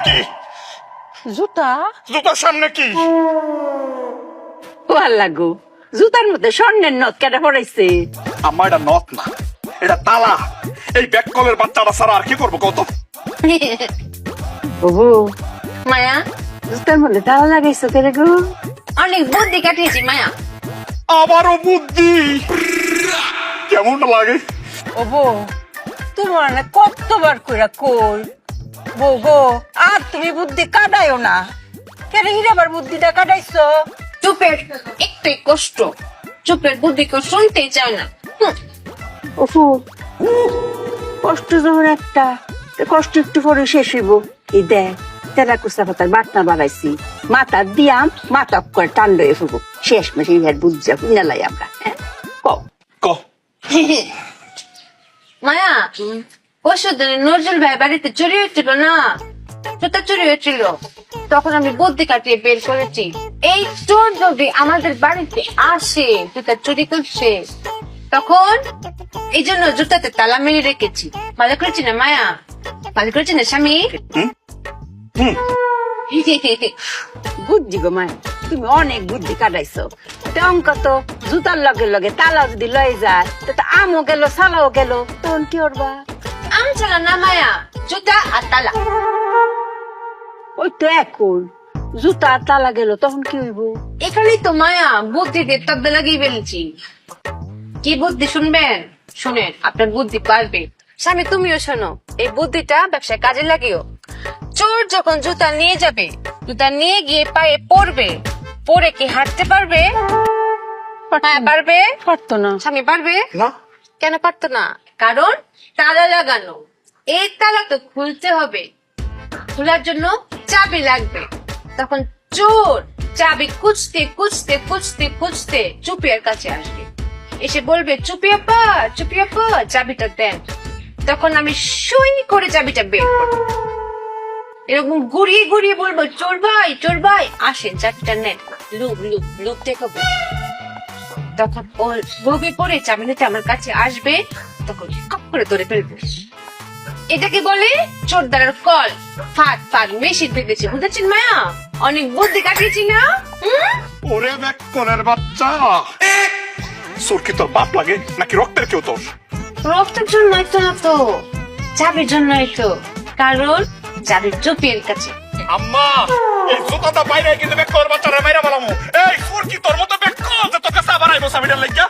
কি জুতা জুতার সামনে কি? আল্লাহ গো, জুতার মধ্যে স্বর্ণের নথ কেটে পড়াইছে। আমার এটা নথ না, এটা তালা। এই ব্যাককলের বাচ্চাটা ছাড়া আর কি করবো কত? ওহো মায়া, জুতার মধ্যে তালা লাগাইছো কেন গো? অনেক বুদ্ধি কাটিয়েছি মায়া। আবারও বুদ্ধি, কেমন লাগে? ও বউ, তোমার না কতবার কইরা কই বউ গো, আর তুমি বুদ্ধি কাটাইও না। কেন হিরাবার বুদ্ধিটা কাটাইছো? চুপের একটু কষ্ট, চুপের বুদ্ধি কেউ শুনতেই চায় না। ওফু, কষ্ট যখন একটা, কষ্ট একটু পরে শেষ হইব। এই দেখ, তেরা কুচা পাতার বাটনা বাড়াইছি, মাথা দিয়াম, মাথা করে টান লয়ে ফুবো। শেষ মাসে ইহার বুঝা নেলাই আমরা। কও ক মায়া, পরশু দিনে নজরুল ভাই বাড়িতে চুরি হয়েছিল না, জুতা চুরি হয়েছিল। তখন আমি বুদ্ধি কাটিয়ে বের করেছি, এই চোর যদি আমাদের বাড়িতে আসে জুতা চুরি করছে, তখন এই জন্য জুতাতে তালা মেরে রেখেছি। ভালো করেছি না মায়া? ভালো করেছি না স্বামী? বুদ্ধি গো মায়, তুমি অনেক বুদ্ধি কাটাইছো। অঙ্ক তো জুতার লগে লগে তালাও যদি লয়ে যায়, তো আমও গেল সালাও গেল, তখন কি করবা? আম চালা না মায়া, জুতা আর তালা। ওই তো এখন জুতা আর তালা গেল, তখন কি হইব? এখানেই তো মায়া বুদ্ধি দিয়ে তব্দা লাগিয়ে ফেলেছি। কি বুদ্ধি শুনবেন? শুনেন, আপনার বুদ্ধি পারবে। স্বামী তুমিও শোনো, এই বুদ্ধিটা ব্যবসায় কাজে লাগিও। চোর যখন জুতা নিয়ে যাবে, জুতা নিয়ে গিয়ে পায়ে পড়বে, পরে কি হাঁটতে পারবে? হ্যাঁ পারবে। পারতো না। স্বামী পারবে না, কেন পারতো না? কারণ তালা লাগানো। এই তালা তো খুলতে হবে, খোলার জন্য চাবি লাগবে। তখন চোর চাবি খুঁজতে খুঁজতে খুঁজতে খুঁজতে চুপিয়ার কাছে আসবে, এসে বলবে চুপি আপা, চুপি আপা চাবিটা দেন। তখন আমি সুই করে চাবিটা বের করবো, এরকম ঘুরিয়ে ঘুরিয়ে বলবো চোর ভাই আসেন চাবিটা নেন, লুক লুক লুক দেখাবো। তখন ও লোভে পড়ে চাবি নিতে আমার কাছে আসবে, তখন কপ করে ধরে ফেলবো। এটাকে বলে চোর দ্বারার কল। ফাঁক ফাঁক মেশিন পেতেছি, বুঝেছেন মায়া? অনেক বুদ্ধি কাটিয়েছি না? ওরে ব্যাককলের বাচ্চা, চোর কি তোর বাপ লাগে নাকি রক্তের কেউ তোর? রক্তের জন্যই তো না তো, চাবির জন্যই তো। কারণ চাবির চুপিয়ার কাছে। আম্মা, এই জুতাটা বাইরে কিন্তু ব্যাককলের বাচ্চারা মাইরা বলামু। এই চোর কি তোর মতো ব্যাককল যে তোর কাছে আবার আইবো চাবিটার লাগিয়া?